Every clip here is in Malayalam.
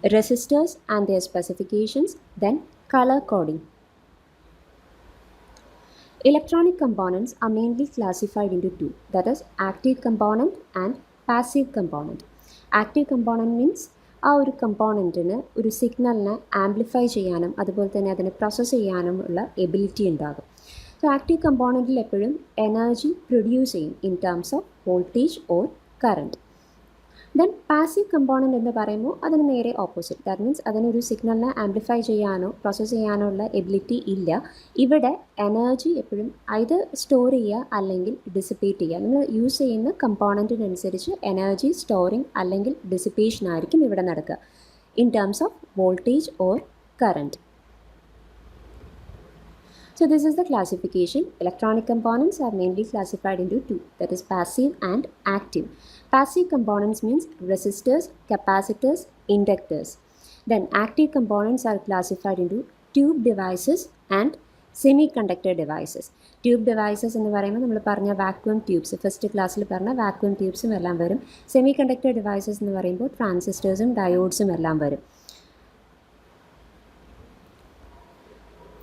resistors and their specifications, then color coding. Electronic components are mainly classified into two, that is active component and passive component. Active component means ആ ഒരു കമ്പോണൻറ്റിന് ഒരു സിഗ്നലിനെ ആംപ്ലിഫൈ ചെയ്യാനും അതുപോലെ തന്നെ അതിനെ പ്രോസസ്സ് ചെയ്യാനും ഉള്ള എബിലിറ്റി ഉണ്ടാകും. സോ ആക്റ്റീവ് കമ്പോണൻറ്റിൽ എപ്പോഴും എനർജി പ്രൊഡ്യൂസ് ചെയ്യും in terms of voltage or current. Then passive component എന്ന് പറയുമ്പോൾ അതിന് നേരെ ഓപ്പോസിറ്റ്, ദാറ്റ് മീൻസ് അതിനൊരു സിഗ്നലിനെ ആംപ്ലിഫൈ ചെയ്യാനോ പ്രോസസ്സ് ചെയ്യാനോ ഉള്ള എബിലിറ്റി ഇല്ല. ഇവിടെ എനർജി എപ്പോഴും either സ്റ്റോർ ചെയ്യുക അല്ലെങ്കിൽ ഡിസിപ്പേറ്റ് ചെയ്യുക. നമ്മൾ യൂസ് ചെയ്യുന്ന കമ്പോണൻറ്റിനനുസരിച്ച് എനർജി സ്റ്റോറിങ് അല്ലെങ്കിൽ ഡിസിപ്പേഷൻ ആയിരിക്കും ഇവിടെ നടക്കുക in terms of voltage or current. So this is the classification. Electronic components are mainly classified into two, that is passive and active. Passive components means resistors, capacitors, inductors. Then active components are classified into tube devices and semiconductor devices. Tube devices എന്ന് പറയുമ്പോൾ നമ്മൾ പറഞ്ഞ വാക്വം ട്യൂബ്സ്, ഫസ്റ്റ് ക്ലാസ്സിൽ പറഞ്ഞ വാക്വം ട്യൂബ്സും എല്ലാം വരും. സെമി കണ്ടക്ടർ ഡിവൈസസ് എന്ന് പറയുമ്പോൾ ട്രാൻസിസ്റ്റേഴ്സും ഡയോഡ്സും എല്ലാം വരും.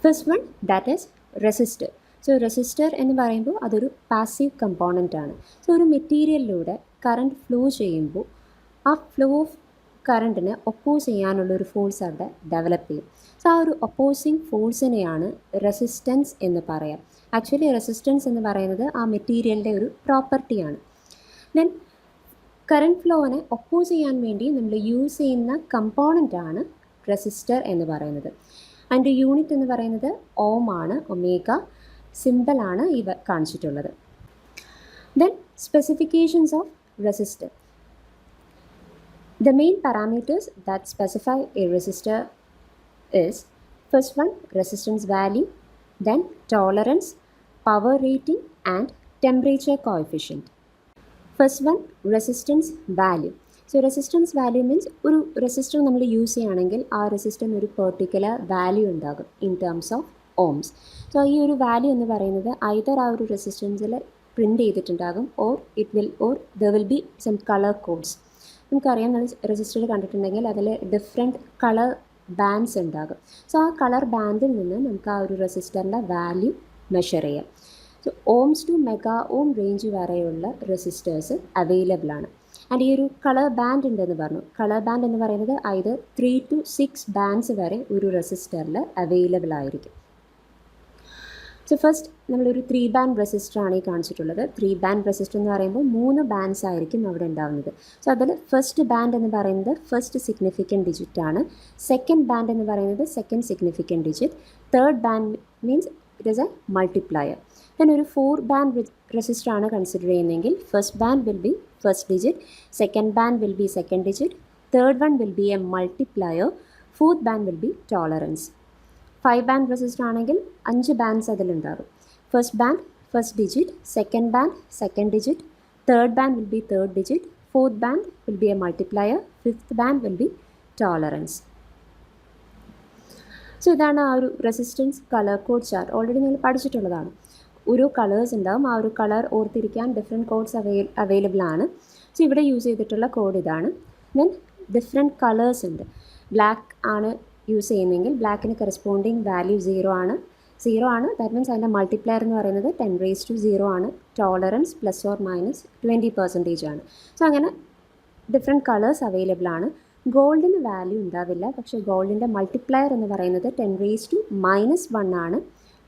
First one that is resistor. So resistor എന്ന് പറയുമ്പോൾ അതൊരു പാസീവ് കമ്പോണൻ്റ് ആണ്. സോ ഒരു മെറ്റീരിയലിലൂടെ കറണ്ട് ഫ്ലോ ചെയ്യുമ്പോൾ ആ ഫ്ലോ ഓഫ് കറണ്ടിനെ ഒപ്പോസ് ചെയ്യാനുള്ളൊരു ഫോഴ്സ് അവിടെ ഡെവലപ്പ് ചെയ്യും. സോ ആ ഒരു ഒപ്പോസിങ് ഫോഴ്സിനെയാണ് റെസിസ്റ്റൻസ് എന്ന് പറയാം. ആക്ച്വലി റെസിസ്റ്റൻസ് എന്ന് പറയുന്നത് ആ മെറ്റീരിയലിൻ്റെ ഒരു പ്രോപ്പർട്ടിയാണ്. ദെൻ കറണ്ട് ഫ്ലോനെ ഒപ്പോസ് ചെയ്യാൻ വേണ്ടി നമ്മൾ യൂസ് ചെയ്യുന്ന കമ്പോണൻ്റാണ് റെസിസ്റ്റർ എന്ന് പറയുന്നത്. അതിൻ്റെ യൂണിറ്റ് എന്ന് പറയുന്നത് ഓം ആണ്, ഒമേഗ സിമ്പിളാണ് ഇവ കാണിച്ചിട്ടുള്ളത്. Then specifications of resistor. The main parameters that specify a resistor is first one resistance value, then tolerance, power rating and temperature coefficient. First one resistance value. So resistance value means ഒരു റെസിസ്റ്റർ നമ്മൾ യൂസ് ചെയ്യുകയാണെങ്കിൽ ആ റെസിസ്റ്ററിന് ഒരു പെർട്ടിക്കുലർ വാല്യൂ ഉണ്ടാകും in terms of ohms. So ഈ ഒരു വാല്യൂ എന്ന് പറയുന്നത് ഐദർ ആ ഒരു റെസിസ്റ്റൻസിൽ പ്രിൻ്റ് ചെയ്തിട്ടുണ്ടാകും or there will be some colour codes. നമുക്കറിയാം, നമ്മൾ റെസിസ്റ്റർ കണ്ടിട്ടുണ്ടെങ്കിൽ അതിൽ ഡിഫറെൻറ്റ് കളർ ബാൻഡ്സ് ഉണ്ടാകും. സോ ആ കളർ ബാൻഡിൽ നിന്ന് നമുക്ക് ആ ഒരു റെസിസ്റ്ററിൻ്റെ വാല്യൂ മെഷർ ചെയ്യാം. So ohms to mega ohm range വരെയുള്ള റെസിസ്റ്റേഴ്സ് അവൈലബിൾ ആണ്. ആൻഡ് ഈ ഒരു കളർ ബാൻഡ് ഉണ്ടെന്ന് പറഞ്ഞു. കളർ ബാൻഡ് എന്ന് പറയുന്നത് either 3 to 6 ബാൻഡ്സ് വരെ ഒരു റെസിസ്റ്ററിൽ അവൈലബിൾ ആയിരിക്കും. സോ ഫസ്റ്റ് നമ്മളൊരു 3 ബാൻഡ് റെസിസ്റ്ററാണ് ഈ കാണിച്ചിട്ടുള്ളത്. 3 ബാൻഡ് റെസിസ്റ്റർ എന്ന് പറയുമ്പോൾ 3 ബാൻഡ്സ് ആയിരിക്കും അവിടെ ഉണ്ടാകുന്നത്. സോ അതിൽ ഫസ്റ്റ് ബാൻഡ് എന്ന് പറയുന്നത് ഫസ്റ്റ് സിഗ്നിഫിക്കൻറ്റ് ഡിജിറ്റ് ആണ്. സെക്കൻഡ് ബാൻഡ് എന്ന് പറയുന്നത് second significant digit. Third band means it is a multiplier. Then ഒരു 4 ബാൻഡ് റെസിസ്റ്റർ ആണ് കൺസിഡർ ചെയ്യുന്നതെങ്കിൽ first band will be first digit, second band will be second digit, third one will be a multiplier, fourth band will be tolerance. 5 band resistor ആണെങ്കിൽ 5 ബാൻഡ്സ് അതിലുണ്ടാകും. First band first digit, second band second digit, third band will B third digit, fourth band will be a multiplier, fifth band will be tolerance. So ഇതാണ് ആ ഒരു resistance colour code chart. Already നിങ്ങൾ പഠിച്ചിട്ടുള്ളതാണ്. ഓരോ കളേഴ്സ് ഉണ്ടാവും. ആ ഒരു കളർ ഓർത്തിരിക്കാൻ ഡിഫറെൻറ്റ് കോഡ്സ് അവൈലബിൾ ആണ്. സോ ഇവിടെ യൂസ് ചെയ്തിട്ടുള്ള കോഡ് ഇതാണ്. ദെൻ ഡിഫറെൻറ്റ് കളേഴ്സ് ഉണ്ട്. ബ്ലാക്ക് ആണ് യൂസ് ചെയ്യുന്നതെങ്കിൽ ബ്ലാക്കിന് കറസ്പോണ്ടിങ് വാല്യൂ 0 ആണ്. ദാറ്റ് മീൻസ് അതിൻ്റെ മൾട്ടിപ്ലയർ എന്ന് പറയുന്നത് 10⁻�0 ആണ്. ടോളറൻസ് ±20% ആണ്. സോ അങ്ങനെ ഡിഫറെൻറ്റ് കളേഴ്സ് അവൈലബിൾ ആണ്. ഗോൾഡിന് വാല്യൂ ഉണ്ടാവില്ല, പക്ഷേ ഗോൾഡിൻ്റെ മൾട്ടിപ്ലയർ എന്ന് പറയുന്നത് 10⁻⁻1 ആണ്.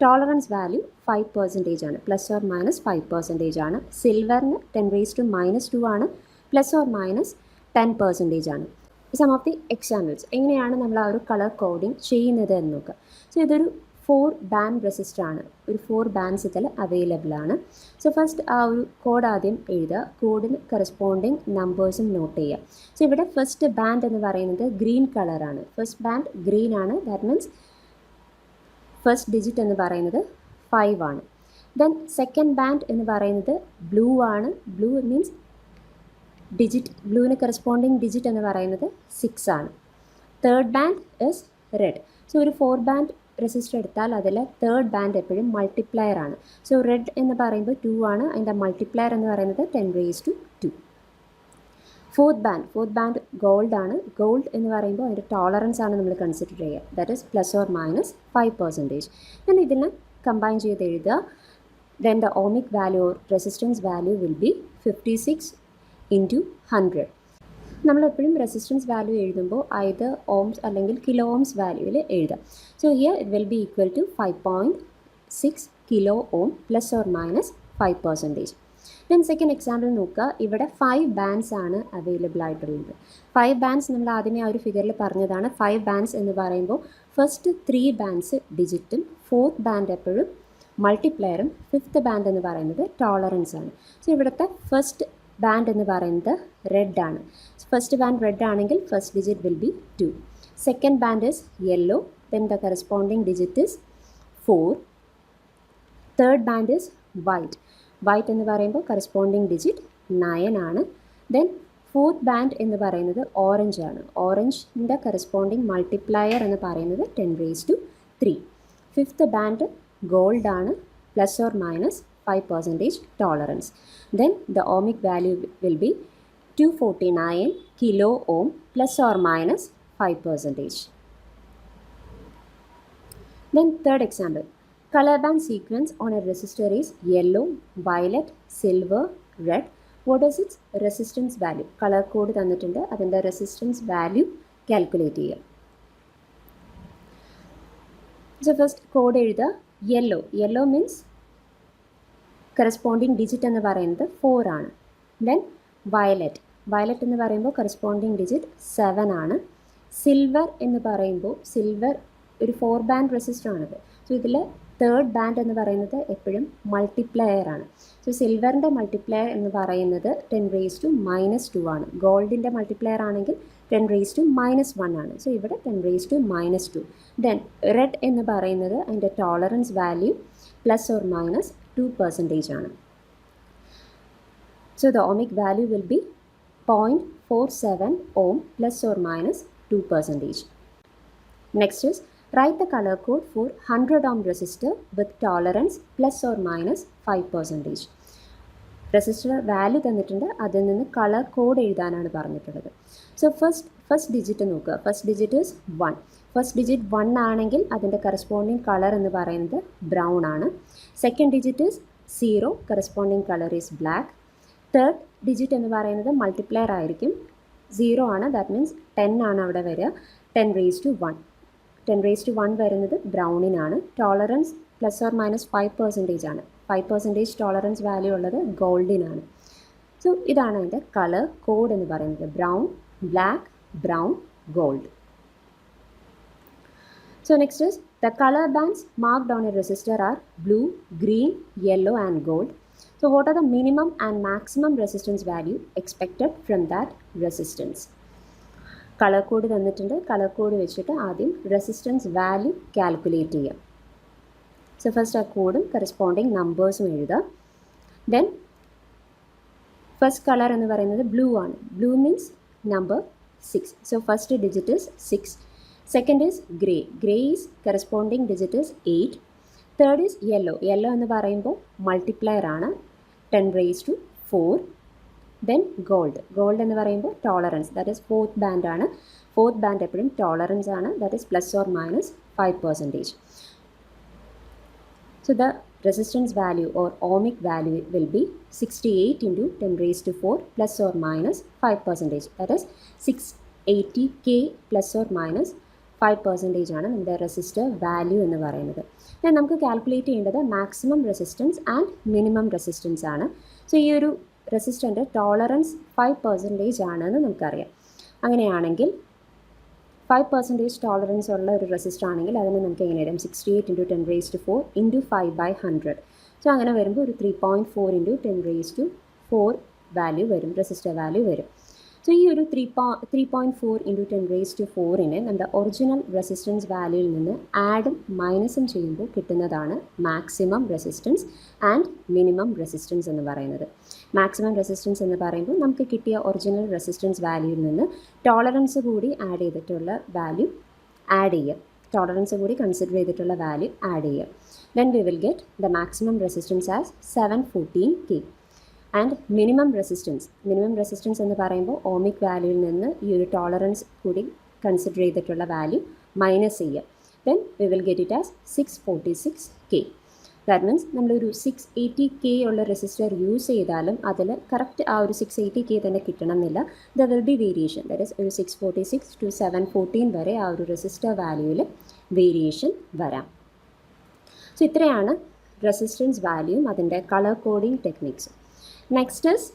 ടോളറൻസ് വാല്യൂ 5% ആണ്, ±5% ആണ്. സിൽവറിന് 10⁻⁻2 ആണ്, ±10% ആണ്. സം ഓഫ് ദി എക്സാമ്പിൾസ് എങ്ങനെയാണ് നമ്മൾ ആ ഒരു കളർ കോഡിങ് ചെയ്യുന്നത് എന്ന് നോക്കുക. സോ ഇതൊരു 4 ബാൻഡ് റെസിസ്റ്റർ ആണ്. ഒരു 4 ബാൻഡ്സ് ഇതിൽ അവൈലബിൾ ആണ്. സോ ഫസ്റ്റ് ആ ഒരു കോഡ് ആദ്യം എഴുതുക. കോഡിന് കറസ്പോണ്ടിങ് നമ്പേഴ്സും നോട്ട് ചെയ്യുക. സോ ഇവിടെ ഫസ്റ്റ് ബാൻഡ് എന്ന് പറയുന്നത് ഗ്രീൻ കളറാണ്. ഫസ്റ്റ് ബാൻഡ് ഗ്രീൻ ആണ്. ദാറ്റ് മീൻസ് ഫസ്റ്റ് ഡിജിറ്റ് എന്ന് പറയുന്നത് 5 ആണ്. ദെൻ സെക്കൻഡ് ബാൻഡ് എന്ന് പറയുന്നത് ബ്ലൂ ആണ്. ബ്ലൂ മീൻസ് ഡിജിറ്റ്, ബ്ലൂവിന് കറസ്പോണ്ടിങ് ഡിജിറ്റ് എന്ന് പറയുന്നത് 6 ആണ്. Third band is red. So ഒരു 4 ബാൻഡ് റെസിസ്റ്റർ എടുത്താൽ അതിൽ തേർഡ് ബാൻഡ് എപ്പോഴും മൾട്ടിപ്ലയർ ആണ്. സോ റെഡ് എന്ന് പറയുമ്പോൾ 2 ആണ്. അതിൻ്റെ മൾട്ടിപ്ലയർ എന്ന് പറയുന്നത് 10⁻². ഫോർത്ത് ബാൻഡ് ഗോൾഡ് ആണ്. ഗോൾഡ് എന്ന് പറയുമ്പോൾ അതിൻ്റെ ടോളറൻസ് ആണ് നമ്മൾ കൺസിഡർ ചെയ്യുക. That is ±5%. ഞാൻ ഇതിനെ കമ്പൈൻ ചെയ്ത് എഴുതുക. Then the ohmic value or resistance value will be 56 × 100. നമ്മളെപ്പോഴും റെസിസ്റ്റൻസ് വാല്യൂ എഴുതുമ്പോൾ either ഓംസ് അല്ലെങ്കിൽ കിലോ ഓംസ് വാല്യൂവിൽ എഴുതാം. So here it will be equal to 5.6 kilo ohm ±5%. Then second example നോക്കുക. ഇവിടെ 5 ബാൻഡ്സ് ആണ് അവൈലബിൾ ആയിട്ടുള്ളത്. 5 ബാൻഡ്സ് നമ്മൾ ആദ്യമേ ആ ഒരു ഫിഗറിൽ പറഞ്ഞതാണ്. 5 ബാൻഡ്സ് എന്ന് പറയുമ്പോൾ ഫസ്റ്റ് 3 ബാൻഡ്സ് ഡിജിറ്റും, ഫോർത്ത് ബാൻഡ് എപ്പോഴും മൾട്ടിപ്ലയറും, ഫിഫ്ത്ത് ബാൻഡ് എന്ന് പറയുന്നത് ടോളറൻസ് ആണ്. സോ ഇവിടുത്തെ ഫസ്റ്റ് ബാൻഡ് എന്ന് പറയുന്നത് റെഡ് ആണ്. ഫസ്റ്റ് ബാൻഡ് റെഡ് ആണെങ്കിൽ first digit will be 2. Second band is yellow, then the corresponding digit is 4. Third band is white. White എന്ന് പറയുമ്പോൾ കറസ്പോണ്ടിങ് ഡിജിറ്റ് 9 ആണ്. ദെൻ ഫോർത്ത് ബാൻഡ് എന്ന് പറയുന്നത് ഓറഞ്ച് ആണ്. ഓറഞ്ചിൻ്റെ കറസ്പോണ്ടിങ് മൾട്ടിപ്ലയർ എന്ന് പറയുന്നത് 10⁻3. ഫിഫ്ത്ത് ബാൻഡ് ഗോൾഡ് ആണ്, ±5% tolerance. Then the ohmic value will be 249 kilo ohm ±5%. Then third example, color band sequence on a resistor is yellow, violet, silver, red. What is its resistance value? Color code തന്നിട്ടുണ്ട്, അതിൻ്റെ resistance value calculate ചെയ്യുക. So first code എഴുതുക. Yellow means കറസ്പോണ്ടിങ് ഡിജിറ്റ് എന്ന് പറയുന്നത് 4 ആണ്. ദെൻ വയലറ്റ് എന്ന് പറയുമ്പോൾ കറസ്പോണ്ടിങ് ഡിജിറ്റ് 7 ആണ്. സിൽവർ എന്ന് പറയുമ്പോൾ സിൽവർ ഒരു 4 ബാൻഡ് റെസിസ്റ്റർ ആണത്. സോ ഇതിൽ തേർഡ് ബാൻഡ് എന്ന് പറയുന്നത് എപ്പോഴും മൾട്ടിപ്ലയർ ആണ്. സോ സിൽവറിൻ്റെ മൾട്ടിപ്ലയർ എന്ന് പറയുന്നത് 10⁻² ആണ്. ഗോൾഡിൻ്റെ മൾട്ടിപ്ലയർ ആണെങ്കിൽ 10⁻⁻1 ആണ്. സോ ഇവിടെ 10⁻². ദെൻ റെഡ് എന്ന് പറയുന്നത് അതിൻ്റെ ടോളറൻസ് വാല്യൂ ±2% ആണ്. So the ohmic value will be 0.47 ohm ±2%. Next is write the color code for 100 ohm resistor with tolerance ±5%. Resistor value തന്നിട്ടുണ്ട്, അതിൽ നിന്ന് കളർ കോഡ് എഴുതാനാണ് പറഞ്ഞിട്ടുള്ളത്. സോ ഫസ്റ്റ് ഡിജിറ്റ് നോക്കുക. First digit is 1. First digit 1 ആണെങ്കിൽ അതിൻ്റെ കറസ്പോണ്ടിങ് കളർ എന്ന് പറയുന്നത് ബ്രൗൺ ആണ്. Second digit is 0, corresponding colour is black. Third digit എന്ന് പറയുന്നത് മൾട്ടിപ്ലയർ ആയിരിക്കും, 0 ആണ്. ദാറ്റ് മീൻസ് 10 ആണ് അവിടെ വരിക. 10⁻1. 10⁻1 വരുന്നത് ബ്രൗണിനാണ്. ടോളറൻസ് ±5% ആണ്. 5% ടോളറൻസ് വാല്യൂ ഉള്ളത് ഗോൾഡിനാണ്. സോ ഇതാണ് അതിൻ്റെ കളർ കോഡ് എന്ന് പറയുന്നത്. Brown, black, brown, gold. So next is the color bands marked on a resistor are blue, green, yellow and gold. So what are the minimum and maximum resistance value expected from that resistance? Colour code തന്നിട്ടുണ്ട്. കളർ കോഡ് വെച്ചിട്ട് ആദ്യം റെസിസ്റ്റൻസ് വാല്യൂ കാൽക്കുലേറ്റ് ചെയ്യാം. സോ ഫസ്റ്റ് ആ കോഡും കറസ്പോണ്ടിങ് നമ്പേഴ്സും എഴുതാം. ദെൻ ഫസ്റ്റ് കളർ എന്ന് പറയുന്നത് ബ്ലൂ ആണ്. Blue means number 6. So first digit is 6. Second is grey. Grey is corresponding digit is 8. Third is yellow. Yellow എന്ന് പറയുമ്പോൾ മൾട്ടിപ്ലയർ ആണ്, 10⁻4. Then gold എന്ന് പറയുമ്പോൾ tolerance, that is fourth band ആണ്. ഫോർത്ത് ബാൻഡ് എപ്പോഴും ടോളറൻസ് ആണ്, that is ±5%. So the resistance value or ohmic value will be 68 × 10⁻4 ±5%. That is 680K ±5% ആണ് നമ്മുടെ റെസിസ്റ്റർ വാല്യൂ എന്ന് പറയുന്നത്. ഞാൻ നമുക്ക് കാൽക്കുലേറ്റ് ചെയ്യേണ്ടത് maximum resistance and minimum resistance ആണ്. സോ ഈ ഒരു റെസിസ്റ്ററിൻ്റെ ടോളറൻസ് 5% ആണെന്ന് നമുക്കറിയാം. അങ്ങനെയാണെങ്കിൽ 5% ടോളറൻസ് ഉള്ള ഒരു റെസിസ്റ്റർ ആണെങ്കിൽ അതിനെ നമുക്ക് എങ്ങനെ എഴുതാം? 68 × 10⁻4 × 5/100. സോ അങ്ങനെ വരുമ്പോൾ ഒരു 3.4 × 10⁻4 വാല്യൂ വരും, റെസിസ്റ്റർ വാല്യൂ വരും. സോ ഈ ഒരു 3.4 × 10⁻4നെ നമ്മുടെ ഒറിജിനൽ റെസിസ്റ്റൻസ് വാല്യൂയിൽ നിന്ന് ആഡും മൈനസും ചെയ്യുമ്പോൾ കിട്ടുന്നതാണ് maximum resistance and minimum resistance എന്ന് പറയുന്നത്. മാക്സിമം റെസിസ്റ്റൻസ് എന്ന് പറയുമ്പോൾ നമുക്ക് കിട്ടിയ ഒറിജിനൽ റെസിസ്റ്റൻസ് വാല്യൂയിൽ നിന്ന് ടോളറൻസ് കൂടി ആഡ് ചെയ്തിട്ടുള്ള വാല്യൂ ആഡ് ചെയ്യുക. ടോളറൻസ് കൂടി കൺസിഡർ ചെയ്തിട്ടുള്ള വാല്യൂ ആഡ് ചെയ്യുക. Then we will get the maximum resistance as 714K. And minimum resistance എന്ന് പറയുമ്പോൾ ഓമിക് വാല്യൂവിൽ നിന്ന് ഈ ഒരു ടോളറൻസ് കൂടി കൺസിഡർ ചെയ്തിട്ടുള്ള വാല്യൂ മൈനസ് ചെയ്യുക. Then we will get it as 646K. That means നമ്മളൊരു 680K ഉള്ള റെസിസ്റ്റർ യൂസ് ചെയ്താലും അതിൽ കറക്റ്റ് ആ ഒരു 680K തന്നെ കിട്ടണമെന്നില്ല. The will be variation. That is ഒരു 646 to 714 വരെ ആ ഒരു റെസിസ്റ്റർ വാല്യൂവിൽ വേരിയേഷൻ വരാം. സോ ഇത്രയാണ് റെസിസ്റ്റൻസ് വാല്യൂയും അതിൻ്റെ കളർ കോഡിംഗ് ടെക്നിക്സും. Next is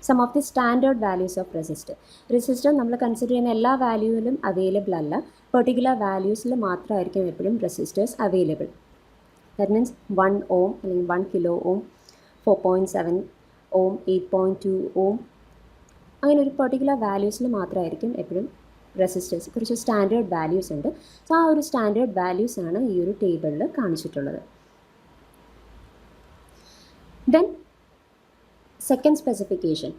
some of the standard values of resistor നമ്മൾ കൺസിഡർ ചെയ്യുന്ന എല്ലാ വാല്യൂവിലും അവൈലബിൾ അല്ല. പെർട്ടിക്കുലർ വാല്യൂസിൽ മാത്രമായിരിക്കും എപ്പോഴും resistors available. That means 1 ohm അല്ലെങ്കിൽ 1 kilo ohm, 4.7 ohm, 8.2 ohm അങ്ങനെ ഒരു പെർട്ടിക്കുലർ വാല്യൂസിൽ മാത്രമായിരിക്കും എപ്പോഴും റെസിസ്റ്റേഴ്സ്. കുറച്ച് സ്റ്റാൻഡേർഡ് വാല്യൂസ് ഉണ്ട്. സോ ആ ഒരു സ്റ്റാൻഡേർഡ് വാല്യൂസ് ആണ് ഈ ഒരു ടേബിളിൽ കാണിച്ചിട്ടുള്ളത്. Then second specification,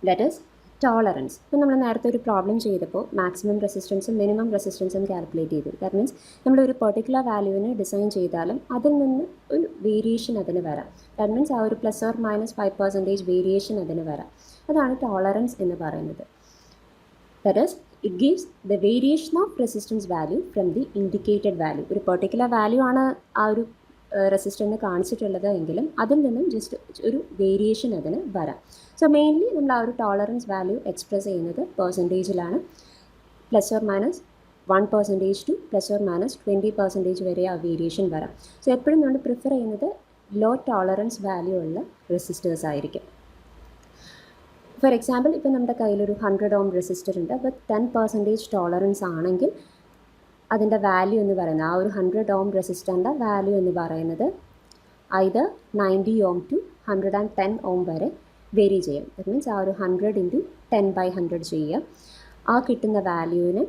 that is tolerance. ഇപ്പോൾ നമ്മൾ നേരത്തെ ഒരു പ്രോബ്ലം ചെയ്തപ്പോൾ മാക്സിമം റെസിസ്റ്റൻസും മിനിമം റെസിസ്റ്റൻസും കാൽക്കുലേറ്റ് ചെയ്തു. ദാറ്റ് മീൻസ് നമ്മളൊരു പെർട്ടിക്കുലർ വാല്യൂവിന് ഡിസൈൻ ചെയ്താലും അതിൽ നിന്ന് ഒരു വേരിയേഷൻ അതിന് വരാം. ദാറ്റ് മീൻസ് ആ ഒരു +or-5% വേരിയേഷൻ അതിന് വരാം. അതാണ് ടോളറൻസ് എന്ന് പറയുന്നത്. That is it gives the variation of resistance value from the indicated value. ഒരു പെർട്ടിക്കുലർ വാല്യൂ ആണ് ആ ഒരു റെസിസ്റ്ററിന് കാണിച്ചിട്ടുള്ളത് എങ്കിലും അതിൽ നിന്നും ജസ്റ്റ് ഒരു വേരിയേഷൻ അതിന് വരാം. സോ മെയിൻലി നമ്മൾ ആ ഒരു ടോളറൻസ് വാല്യൂ എക്സ്പ്രസ് ചെയ്യുന്നത് പെർസെൻറ്റേജിലാണ്. +or-1% to +or-20% വരെ ആ വേരിയേഷൻ വരാം. സോ എപ്പോഴും നമ്മൾ പ്രിഫർ ചെയ്യുന്നത് ലോ ടോളറൻസ് വാല്യൂ ഉള്ള റെസിസ്റ്റേഴ്സ് ആയിരിക്കും. ഫോർ എക്സാമ്പിൾ, ഇപ്പോൾ നമ്മുടെ കയ്യിലൊരു 100 ohm റെസിസ്റ്റർ ഉണ്ട്. അപ്പോൾ 10% ടോളറൻസ് ആണെങ്കിൽ അതിൻ്റെ വാല്യൂ എന്ന് പറയുന്നത് ആ ഒരു 100 ohm റെസിസ്റ്ററിൻ്റെ വാല്യൂ എന്ന് പറയുന്നത് either 90 ohm to 110 ohm വരെ വേരി ചെയ്യും. ദാറ്റ് മീൻസ് ആ ഒരു 100 × 10/100 ചെയ്യുക. ആ കിട്ടുന്ന വാല്യൂവിന്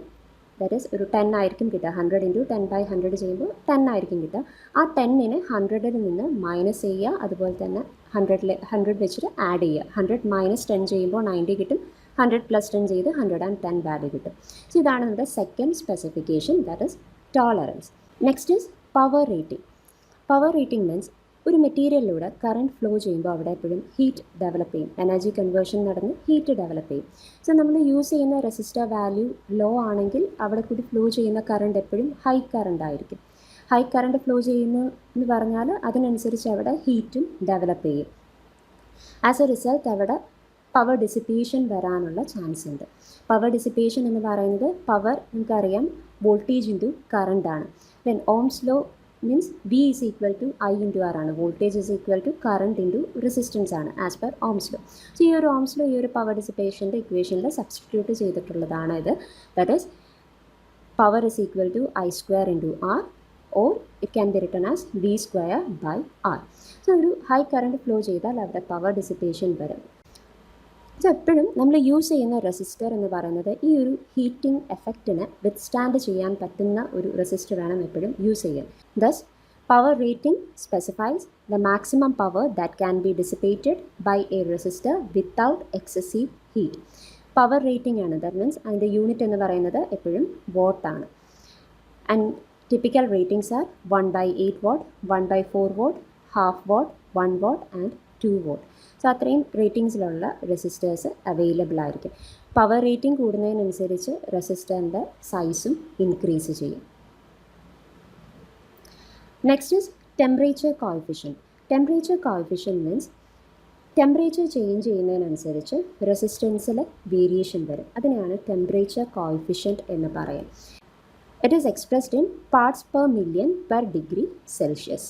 ദാറ്റ് ഈസ് ഒരു 10 ആയിരിക്കും കിട്ടുക. 100 × 10/100 ചെയ്യുമ്പോൾ 10 ആയിരിക്കും കിട്ടുക. ആ 10നെ 100ൽ നിന്ന് മൈനസ് ചെയ്യുക. അതുപോലെ തന്നെ 100 വെച്ചിട്ട് ആഡ് ചെയ്യുക. 100 - 10 ചെയ്യുമ്പോൾ 90 കിട്ടും. 100 + 10 ചെയ്ത് 110 വാല്യൂ കിട്ടും. സോ ഇതാണ് നമ്മുടെ second specification, that is tolerance. Next is power rating. Power rating means ഒരു മെറ്റീരിയലിലൂടെ കറണ്ട് ഫ്ലോ ചെയ്യുമ്പോൾ അവിടെ എപ്പോഴും ഹീറ്റ് ഡെവലപ്പ് ചെയ്യും. എനർജി കൺവേർഷൻ നടന്ന് ഹീറ്റ് ഡെവലപ്പ് ചെയ്യും. സോ നമ്മൾ യൂസ് ചെയ്യുന്ന റെസിസ്റ്റർ വാല്യൂ ലോ ആണെങ്കിൽ അവിടെ കൂടി ഫ്ലോ ചെയ്യുന്ന കറണ്ട് എപ്പോഴും ഹൈ കറണ്ട് ആയിരിക്കും. ഹൈ കറണ്ട് ഫ്ലോ ചെയ്യുന്നു എന്ന് പറഞ്ഞാൽ അതിനനുസരിച്ച് അവിടെ ഹീറ്റും ഡെവലപ്പ് ചെയ്യും. ആസ് എ റിസൾട്ട് അവിടെ പവർ ഡിസിപ്പേഷൻ വരാനുള്ള ചാൻസ് ഉണ്ട്. പവർ ഡിസിപ്പേഷൻ എന്ന് പറയുന്നത് പവർ നമുക്കറിയാം വോൾട്ടേജ് ഇൻറ്റു കറണ്ട് ആണ്. Then Ohm's law means V is equal to I into R ആണ്. Voltage is equal to current into resistance ആണ് as per Ohm's law. So ഈ ഒരു ഓംസ് ലോ ഈ ഒരു പവർ ഡിസിപ്പേഷൻ്റെ ഇക്വേഷനിൽ സബ്സ്റ്റിറ്റ്യൂട്ട് ചെയ്തിട്ടുള്ളതാണ് ഇത്. That is power is equal to I² into R or it can be written as V²/R. So ഒരു ഹൈ കറണ്ട് ഫ്ലോ ചെയ്താൽ അവിടെ പവർ ഡിസിപ്പേഷൻ വരും. സോ എപ്പോഴും നമ്മൾ യൂസ് ചെയ്യുന്ന റെസിസ്റ്റർ എന്ന് പറയുന്നത് ഈ ഒരു ഹീറ്റിംഗ് എഫക്റ്റിനെ വിത്ത്സ്റ്റാൻഡ് ചെയ്യാൻ പറ്റുന്ന ഒരു റെസിസ്റ്റർ വേണം എപ്പോഴും യൂസ് ചെയ്യാൻ. Thus power rating specifies the maximum power that can be dissipated by a resistor without excessive heat. Power rating ആണ്. ദാറ്റ് മീൻസ് അതിൻ്റെ യൂണിറ്റ് എന്ന് പറയുന്നത് എപ്പോഴും വാട്ടാണ്. And typical ratings are 1/8 watt, 1/4 watt, ½ watt, 1 watt and 2 watt. So അത്രയും റേറ്റിംഗ്സിലുള്ള റെസിസ്റ്റേഴ്സ് അവൈലബിൾ ആയിരിക്കും. പവർ റേറ്റിംഗ് കൂടുന്നതിനനുസരിച്ച് റെസിസ്റ്ററിൻ്റെ സൈസും ഇൻക്രീസ് ചെയ്യും. Next is temperature coefficient. Temperature coefficient means temperature change ചെയ്യുന്നതിനനുസരിച്ച് റെസിസ്റ്റൻസിൽ variation വരും. അതിനെയാണ് ടെമ്പറേച്ചർ കോഎഫിഷ്യൻറ്റ് എന്ന് പറയുന്നത്. It is expressed in parts per million per degree Celsius.